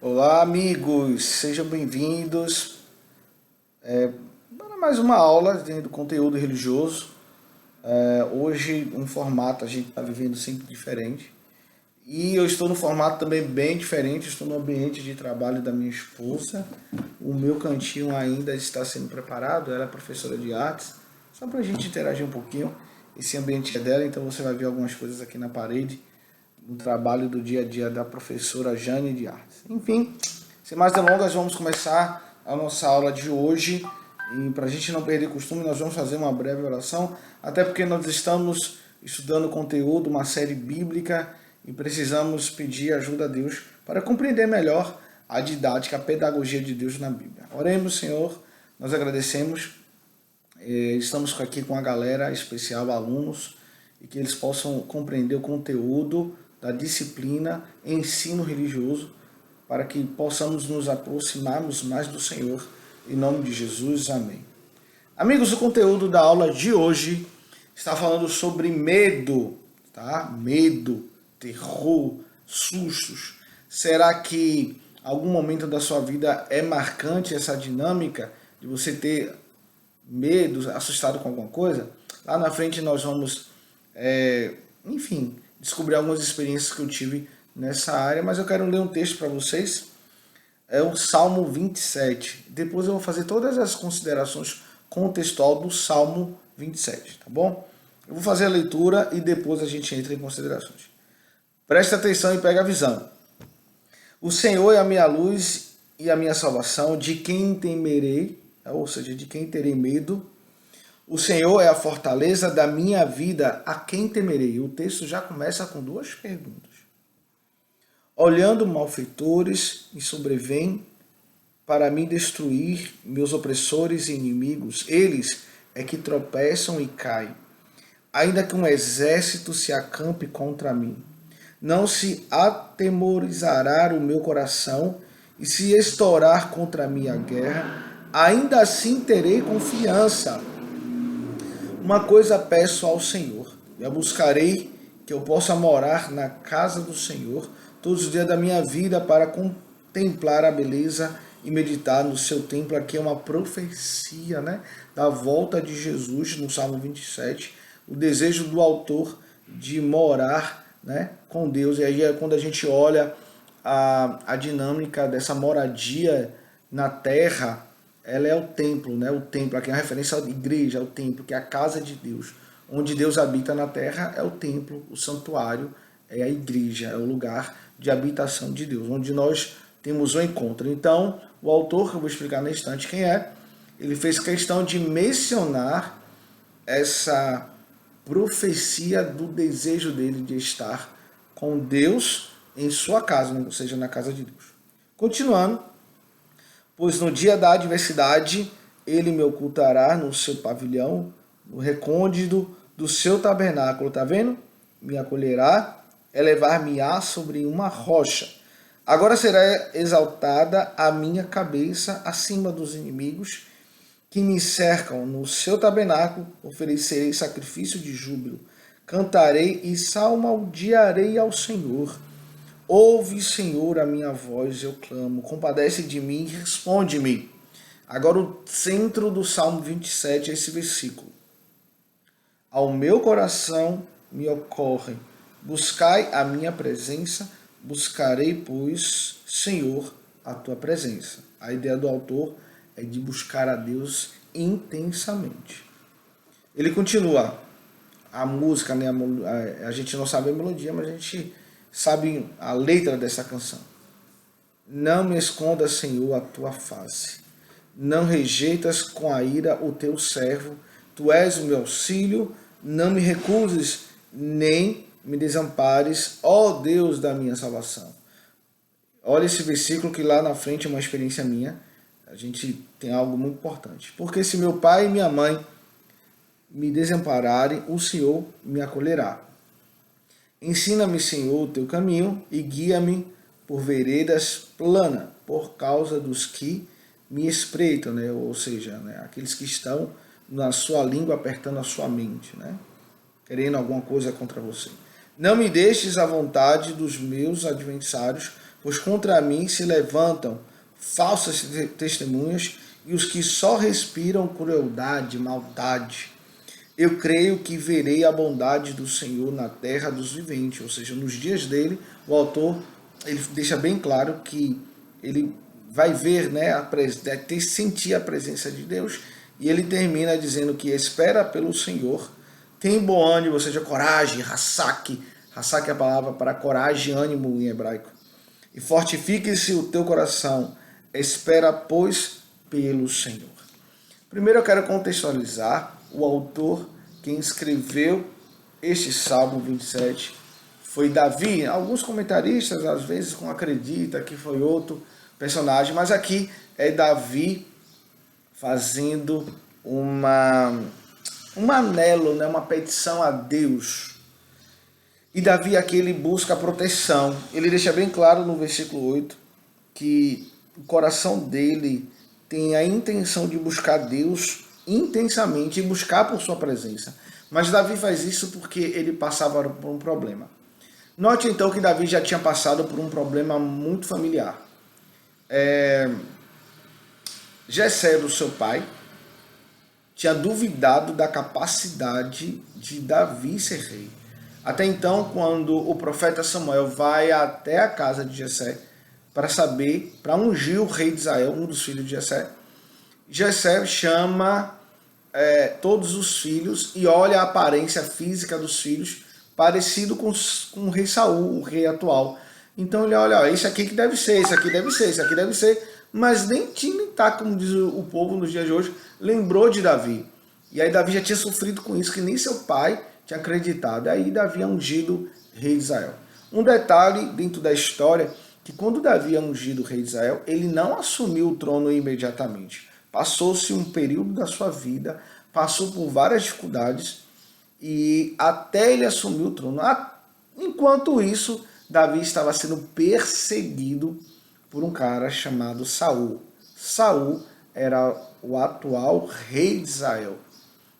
Olá, amigos, sejam bem-vindos para mais uma aula dentro do conteúdo religioso. Hoje, um formato a gente está vivendo sempre diferente e eu estou no formato também bem diferente. Estou no ambiente de trabalho da minha esposa. O meu cantinho ainda está sendo preparado. Ela é professora de artes, só para a gente interagir um pouquinho. Esse ambiente é dela, então você vai ver algumas coisas aqui na parede no trabalho do dia a dia da professora Jane de Artes. Enfim, sem mais delongas, vamos começar a nossa aula de hoje. E para a gente não perder costume, nós vamos fazer uma breve oração, até porque nós estamos estudando conteúdo, uma série bíblica, e precisamos pedir ajuda a Deus para compreender melhor a didática, a pedagogia de Deus na Bíblia. Oremos, Senhor, nós agradecemos. Estamos aqui com a galera especial, alunos, e que eles possam compreender o conteúdo da disciplina ensino religioso, para que possamos nos aproximarmos mais do Senhor. Em nome de Jesus, amém. Amigos, o conteúdo da aula de hoje está falando sobre medo, tá? Medo, terror, sustos. Será que algum momento da sua vida é marcante essa dinâmica de você ter medo, assustado com alguma coisa? Lá na frente nós vamos, enfim, descobrir algumas experiências que eu tive nessa área, mas eu quero ler um texto para vocês. É o Salmo 27. Depois eu vou fazer todas as considerações contextual do Salmo 27, tá bom? Eu vou fazer a leitura e depois a gente entra em considerações. Presta atenção e pega a visão. O Senhor é a minha luz e a minha salvação, de quem temerei, ou seja, de quem terei medo. O Senhor é a fortaleza da minha vida, a quem temerei? O texto já começa com duas perguntas. Olhando malfeitores me sobrevêm para me destruir, meus opressores e inimigos, eles é que tropeçam e caem. Ainda que um exército se acampe contra mim, não se atemorizará o meu coração, e se estourar contra mim a guerra, ainda assim terei confiança. Uma coisa peço ao Senhor, e a buscarei, que eu possa morar na casa do Senhor todos os dias da minha vida, para contemplar a beleza e meditar no seu templo. Aqui é uma profecia, né, da volta de Jesus no Salmo 27, o desejo do autor de morar, né, com Deus. E aí é quando a gente olha a dinâmica dessa moradia na terra, ela é o templo, né? O templo, aqui é uma referência à igreja, ao templo, que é a casa de Deus. Onde Deus habita na terra é o templo, o santuário, é a igreja, é o lugar de habitação de Deus, onde nós temos o encontro. Então, o autor, que eu vou explicar no instante quem é, ele fez questão de mencionar essa profecia do desejo dele de estar com Deus em sua casa, ou seja, na casa de Deus. Continuando, pois no dia da adversidade ele me ocultará no seu pavilhão, no recôndito do seu tabernáculo, tá vendo? Me acolherá, elevar-me-á sobre uma rocha. Agora será exaltada a minha cabeça acima dos inimigos que me cercam. No seu tabernáculo oferecerei sacrifício de júbilo, cantarei e salmodiarei ao Senhor. Ouve, Senhor, a minha voz, eu clamo, compadece de mim e responde-me. Agora o centro do Salmo 27 é esse versículo. Ao meu coração me ocorre, buscai a minha presença, buscarei, pois, Senhor, a tua presença. A ideia do autor é de buscar a Deus intensamente. Ele continua, a música, né, a gente não sabe a melodia, mas a gente sabe a letra dessa canção. Não me escondas, Senhor, a tua face. Não rejeitas com a ira o teu servo. Tu és o meu auxílio. Não me recuses, nem me desampares, ó Deus da minha salvação. Olha esse versículo que lá na frente é uma experiência minha. A gente tem algo muito importante. Porque se meu pai e minha mãe me desampararem, o Senhor me acolherá. Ensina-me, Senhor, o teu caminho e guia-me por veredas planas, por causa dos que me espreitam, né? Ou seja, né, aqueles que estão na sua língua apertando a sua mente, né? Querendo alguma coisa contra você. Não me deixes à vontade dos meus adversários, pois contra mim se levantam falsas testemunhas e os que só respiram crueldade, maldade. Eu creio que verei a bondade do Senhor na terra dos viventes, ou seja, nos dias dele, o autor ele deixa bem claro que ele vai ver, né, sentir a presença de Deus, e ele termina dizendo que espera pelo Senhor, tem bom ânimo, ou seja, coragem, hassak é a palavra para coragem, ânimo em hebraico, e fortifique-se o teu coração, espera, pois, pelo Senhor. Primeiro eu quero contextualizar o autor, quem escreveu este Salmo 27, foi Davi. Alguns comentaristas às vezes acreditam que foi outro personagem, mas aqui é Davi fazendo um anelo, né, uma petição a Deus. E Davi aqui ele busca proteção. Ele deixa bem claro no versículo 8 que o coração dele tem a intenção de buscar Deus intensamente e buscar por sua presença. Mas Davi faz isso porque ele passava por um problema. Note então que Davi já tinha passado por um problema muito familiar. Jessé, o seu pai, tinha duvidado da capacidade de Davi ser rei. Até então, quando o profeta Samuel vai até a casa de Jessé para ungir o rei de Israel, um dos filhos de Jessé, Jessé chama todos os filhos e olha a aparência física dos filhos, parecido com o rei Saul, o rei atual. Então ele olha, esse aqui que deve ser, esse aqui deve ser, esse aqui deve ser, mas nem tá, como diz o povo nos dias de hoje, lembrou de Davi. E aí Davi já tinha sofrido com isso, que nem seu pai tinha acreditado. Aí Davi é ungido rei de Israel. Um detalhe dentro da história, que quando Davi é ungido rei de Israel, ele não assumiu o trono imediatamente. Passou-se um período da sua vida, passou por várias dificuldades, e até ele assumir o trono. Enquanto isso, Davi estava sendo perseguido por um cara chamado Saul. Saul era o atual rei de Israel.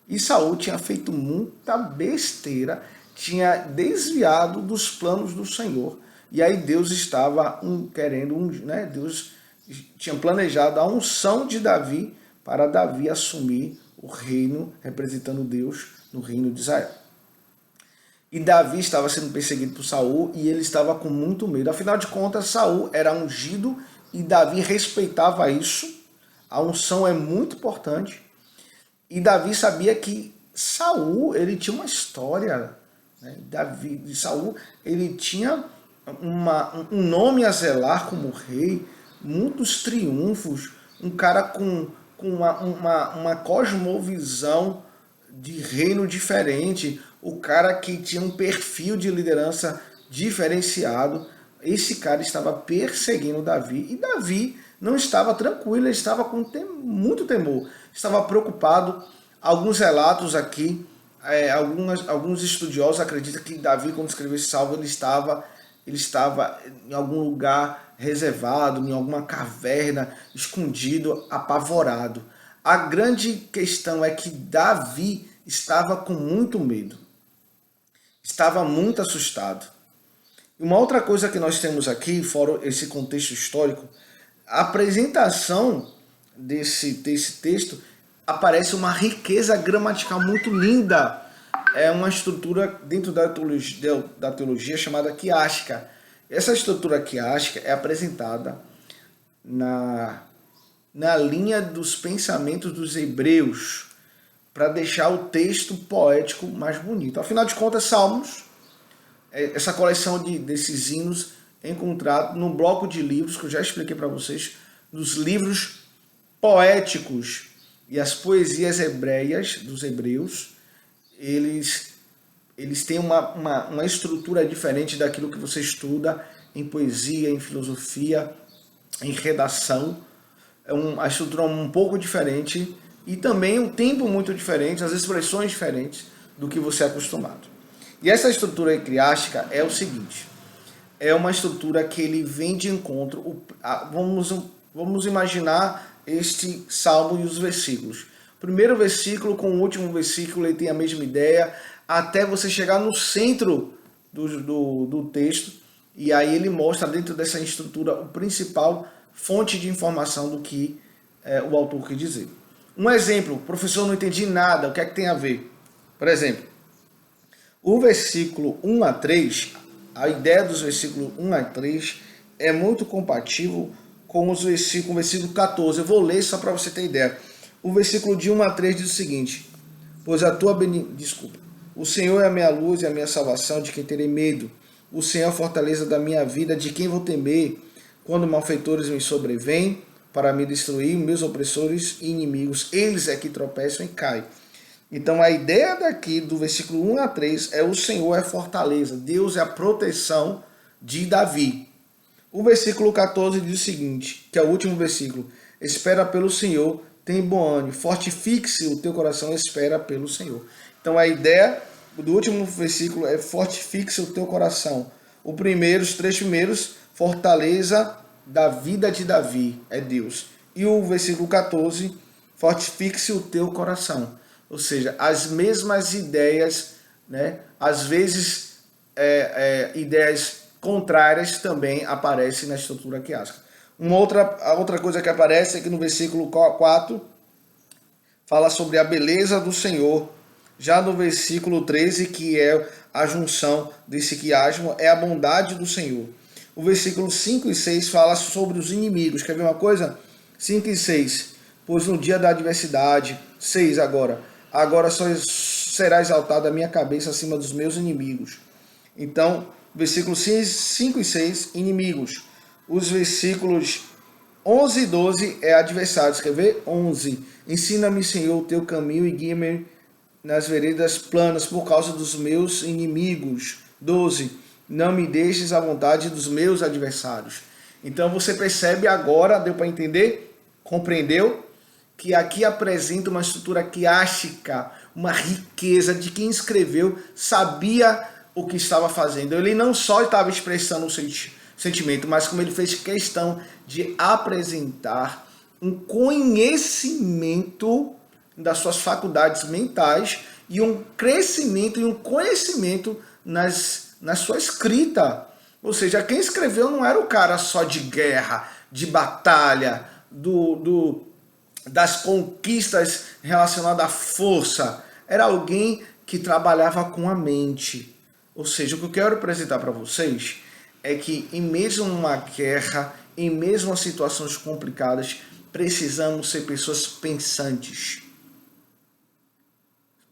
E Saul tinha feito muita besteira, tinha desviado dos planos do Senhor. E aí Deus estava Deus tinha planejado a unção de Davi para Davi assumir o reino, representando Deus no reino de Israel. E Davi estava sendo perseguido por Saul e ele estava com muito medo. Afinal de contas, Saul era ungido e Davi respeitava isso. A unção é muito importante. E Davi sabia que Saul, ele tinha uma história. Né? Saul, ele tinha um nome a zelar como rei, muitos triunfos, um cara com uma cosmovisão de reino diferente, o cara que tinha um perfil de liderança diferenciado. Esse cara estava perseguindo Davi, e Davi não estava tranquilo, ele estava com muito temor, estava preocupado. Alguns relatos aqui, alguns estudiosos acreditam que Davi, quando escreveu esse salmo, ele estava em algum lugar reservado, em alguma caverna, escondido, apavorado. A grande questão é que Davi estava com muito medo, estava muito assustado. E uma outra coisa que nós temos aqui, fora esse contexto histórico, a apresentação desse texto aparece uma riqueza gramatical muito linda. É uma estrutura dentro da teologia chamada quiástica. Essa estrutura quiástica é apresentada na linha dos pensamentos dos hebreus, para deixar o texto poético mais bonito. Afinal de contas, Salmos, essa coleção desses hinos é encontrado no bloco de livros que eu já expliquei para vocês, dos livros poéticos e as poesias hebreias dos hebreus. Eles têm uma estrutura diferente daquilo que você estuda em poesia, em filosofia, em redação. A estrutura um pouco diferente e também um tempo muito diferente, as expressões diferentes do que você é acostumado. E essa estrutura eclesiástica é o seguinte, é uma estrutura que ele vem de encontro, vamos imaginar este salmo e os versículos. O primeiro versículo com o último versículo, ele tem a mesma ideia, até você chegar no centro do texto, E aí ele mostra dentro dessa estrutura o principal fonte de informação do que o autor quer dizer. Um exemplo, professor, não entendi nada, o que é que tem a ver? Por exemplo, o versículo 1 a 3, a ideia dos versículos 1 a 3 é muito compatível com o versículo 14. Eu vou ler só para você ter ideia. O versículo de 1 a 3 diz o seguinte: pois a tua desculpa. O Senhor é a minha luz e a minha salvação, de quem terei medo. O Senhor é a fortaleza da minha vida, de quem vou temer? Quando malfeitores me sobrevêm para me destruir, meus opressores e inimigos, eles é que tropeçam e caem. Então a ideia daqui do versículo 1 a 3 é o Senhor é fortaleza, Deus é a proteção de Davi. O versículo 14 diz o seguinte, que é o último versículo: espera pelo Senhor, tem bom ânimo, fortifique-se o teu coração, espera pelo Senhor. Então a ideia do último versículo é fortifique-se o teu coração. Os três primeiros, fortaleza da vida de Davi, é Deus. E o versículo 14, fortifique-se o teu coração. Ou seja, as mesmas ideias, né? Às vezes ideias contrárias também aparecem na estrutura quiástica. A outra coisa que aparece é que no versículo 4 fala sobre a beleza do Senhor. Já no versículo 13, que é a junção desse quiasmo, é a bondade do Senhor. O versículo 5 e 6 fala sobre os inimigos. Quer ver uma coisa? 5 e 6. Pois no dia da adversidade, 6 agora só será exaltada a minha cabeça acima dos meus inimigos. Então, versículos 5 e 6, inimigos. Os versículos 11 e 12 é adversários. Quer ver? 11. Ensina-me, Senhor, o teu caminho e guia-me nas veredas planas por causa dos meus inimigos. 12. Não me deixes à vontade dos meus adversários. Então você percebe agora, deu para entender? Compreendeu? Que aqui apresenta uma estrutura quiástica, uma riqueza de quem escreveu, sabia o que estava fazendo. Ele não só estava expressando o sentimento, mas como ele fez questão de apresentar um conhecimento das suas faculdades mentais e um crescimento e um conhecimento na sua escrita. Ou seja, quem escreveu não era o cara só de guerra, de batalha, das conquistas relacionadas à força. Era alguém que trabalhava com a mente. Ou seja, o que eu quero apresentar para vocês é que em mesmo uma guerra, em mesmo situações complicadas, precisamos ser pessoas pensantes.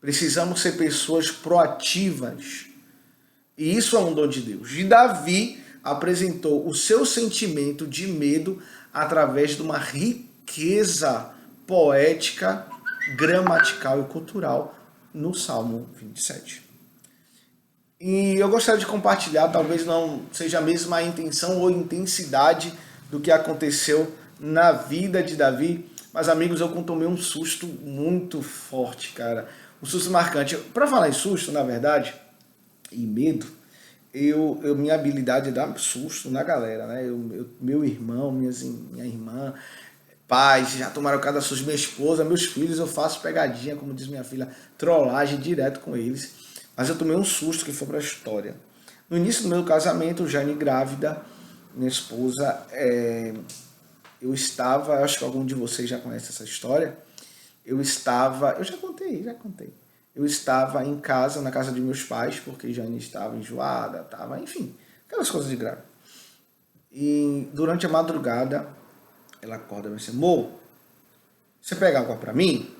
Precisamos ser pessoas proativas. E isso é um dom de Deus. E Davi apresentou o seu sentimento de medo através de uma riqueza poética, gramatical e cultural no Salmo 27. E eu gostaria de compartilhar, talvez não seja a mesma intenção ou intensidade do que aconteceu na vida de Davi, mas amigos, eu tomei um susto muito forte, cara. Um susto marcante. Para falar em susto, na verdade, e medo, minha habilidade é dar susto na galera, né? Meu irmão, minha irmã, pais, já tomaram cada susto, minha esposa, meus filhos, eu faço pegadinha, como diz minha filha, trollagem direto com eles. Mas eu tomei um susto que foi para a história. No início do meu casamento, Jane grávida, minha esposa, eu acho que algum de vocês já conhece essa história, eu já contei. Eu estava em casa, na casa de meus pais, porque Jane estava enjoada, enfim, aquelas coisas de grávida. E durante a madrugada, ela acorda e me diz: amor, você pega água para mim?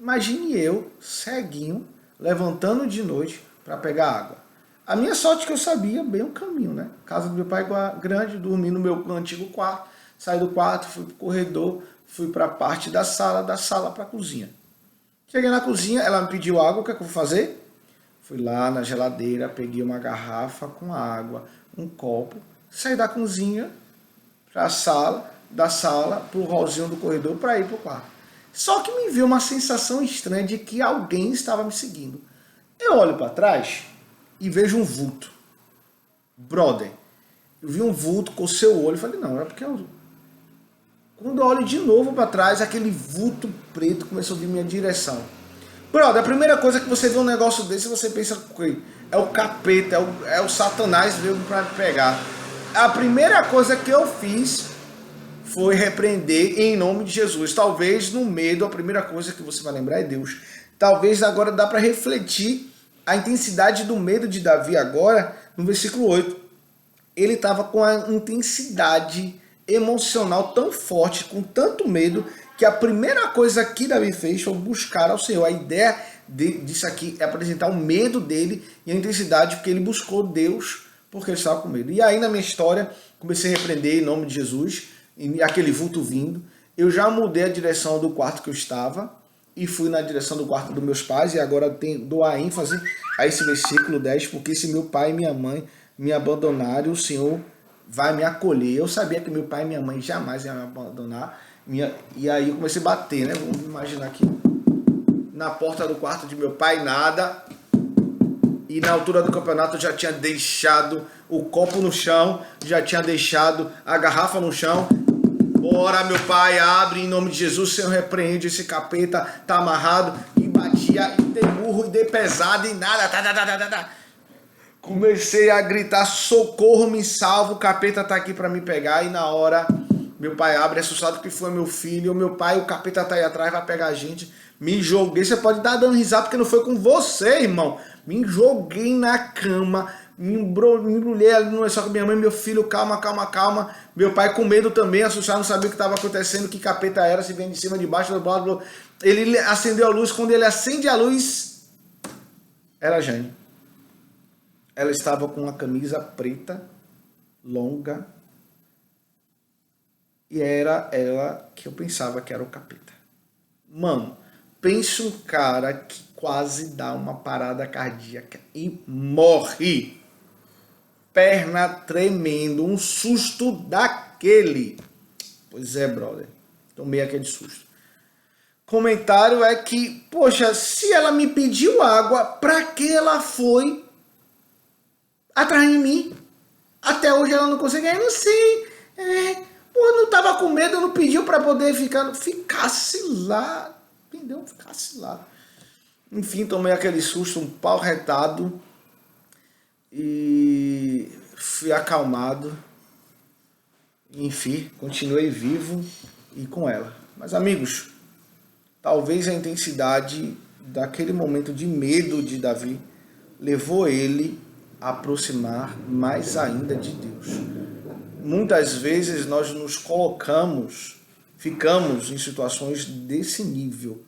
Imagine eu, ceguinho, levantando de noite para pegar água. A minha sorte é que eu sabia bem o caminho, né? Casa do meu pai grande, dormi no meu antigo quarto, saí do quarto, fui pro corredor, fui para a parte da sala para a cozinha. Cheguei na cozinha, ela me pediu água, o que é que eu vou fazer? Fui lá na geladeira, peguei uma garrafa com água, um copo, saí da cozinha para a sala, da sala para o hallzinho do corredor para ir para o quarto. Só que me veio uma sensação estranha de que alguém estava me seguindo. Eu olho para trás e vejo um vulto. Brother, eu vi um vulto, cocei o olho e falei, não, é porque eu... Quando eu olho de novo para trás, aquele vulto preto começou a vir em minha direção. Brother, a primeira coisa que você vê um negócio desse, você pensa que é o capeta, é o Satanás veio para me pegar. A primeira coisa que eu fiz foi repreender em nome de Jesus. Talvez no medo, a primeira coisa que você vai lembrar é Deus. Talvez agora dá para refletir a intensidade do medo de Davi agora no versículo 8. Ele estava com a intensidade emocional tão forte, com tanto medo, que a primeira coisa que Davi fez foi buscar ao Senhor. A ideia disso aqui é apresentar o medo dele e a intensidade, porque ele buscou Deus, porque ele estava com medo. E aí na minha história, comecei a repreender em nome de Jesus, e aquele vulto vindo. Eu já mudei a direção do quarto que eu estava e fui na direção do quarto dos meus pais, e agora dou a ênfase a esse versículo 10, porque se meu pai e minha mãe me abandonarem, o Senhor vai me acolher. Eu sabia que meu pai e minha mãe jamais iam me abandonar. E aí eu comecei a bater, né? Vamos imaginar aqui. Na porta do quarto de meu pai, nada. E na altura do campeonato eu já tinha deixado o copo no chão, já tinha deixado a garrafa no chão. Bora, meu pai, abre em nome de Jesus, Senhor, repreende esse capeta, tá amarrado. E batia, e dei murro, e dei pesado, e nada. Comecei a gritar, socorro, me salva, o capeta tá aqui para me pegar. E na hora, meu pai abre, assustado que foi meu filho. Meu pai, o capeta tá aí atrás, vai pegar a gente. Me joguei, você pode dar dando risada porque não foi com você, irmão. Me joguei na cama, me embrulhei ali no lençol com minha mãe, meu filho, calma. Meu pai com medo também, assustado, não sabia o que estava acontecendo, que capeta era, se vem de cima, de baixo, do lado. Ele acendeu a luz, quando ele acende a luz, era a Jane. Ela estava com uma camisa preta, longa, e era ela que eu pensava que era o capeta. Mano, pensa um cara que quase dá uma parada cardíaca e morre. Perna tremendo, um susto daquele. Pois é, brother, tomei aquele susto. Comentário é que, poxa, se ela me pediu água, pra que ela foi atrás de mim? Até hoje ela não conseguiu, eu não sei. Não tava com medo, não pediu pra poder ficasse lá, entendeu? Ficasse lá. Enfim, tomei aquele susto, um pau retado e fui acalmado. Enfim, continuei vivo e com ela. Mas amigos, talvez a intensidade daquele momento de medo de Davi levou ele a aproximar mais ainda de Deus. Muitas vezes nós nos ficamos em situações desse nível.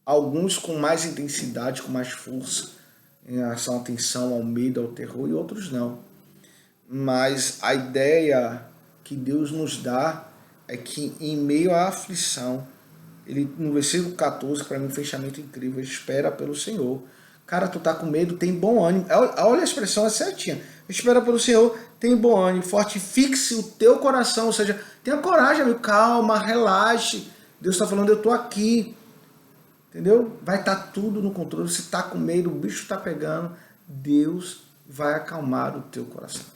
Alguns com mais intensidade, com mais força, em relação à atenção, ao medo, ao terror, e outros não. Mas a ideia que Deus nos dá é que em meio à aflição, ele, no versículo 14, para mim um fechamento incrível, espera pelo Senhor. Cara, tu tá com medo, tem bom ânimo. Olha a expressão, é certinha. Espera pelo Senhor, tem bom ânimo, fortifique-se o teu coração, ou seja, tenha coragem, amigo, calma, relaxe. Deus está falando, eu tô aqui. Entendeu? Vai estar tudo no controle. Se está com medo, o bicho está pegando, Deus vai acalmar o teu coração.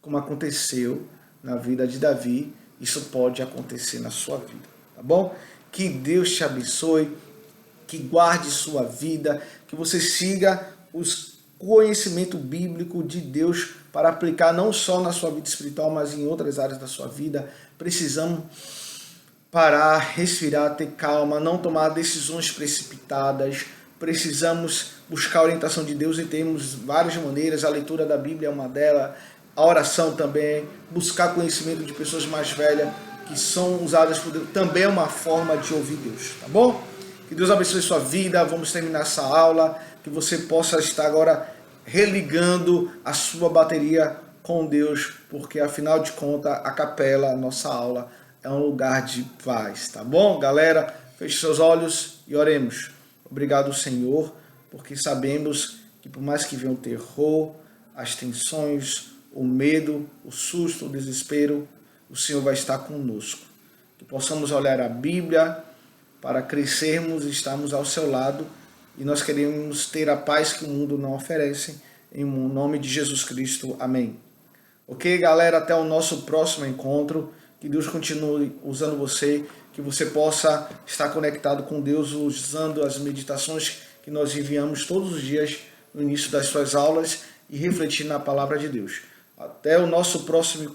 Como aconteceu na vida de Davi, isso pode acontecer na sua vida. Tá bom? Que Deus te abençoe, que guarde sua vida, que você siga os conhecimento bíblico de Deus para aplicar não só na sua vida espiritual, mas em outras áreas da sua vida. Precisamos parar, respirar, ter calma, não tomar decisões precipitadas. Precisamos buscar a orientação de Deus e temos várias maneiras. A leitura da Bíblia é uma delas, a oração também, buscar conhecimento de pessoas mais velhas que são usadas por Deus, também é uma forma de ouvir Deus, tá bom? Que Deus abençoe sua vida. Vamos terminar essa aula, que você possa estar agora religando a sua bateria com Deus, porque afinal de contas a capela, a nossa aula, é um lugar de paz, tá bom, galera? Feche seus olhos e oremos. Obrigado, Senhor, porque sabemos que por mais que venha o terror, as tensões, o medo, o susto, o desespero, o Senhor vai estar conosco. Que possamos olhar a Bíblia para crescermos e estarmos ao seu lado. E nós queremos ter a paz que o mundo não oferece. Em nome de Jesus Cristo. Amém. Ok, galera? Até o nosso próximo encontro. Que Deus continue usando você, que você possa estar conectado com Deus usando as meditações que nós enviamos todos os dias no início das suas aulas e refletir na palavra de Deus. Até o nosso próximo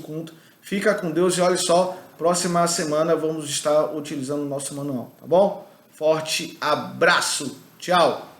culto. Fica com Deus e olha só, próxima semana vamos estar utilizando o nosso manual, tá bom? Forte abraço, tchau!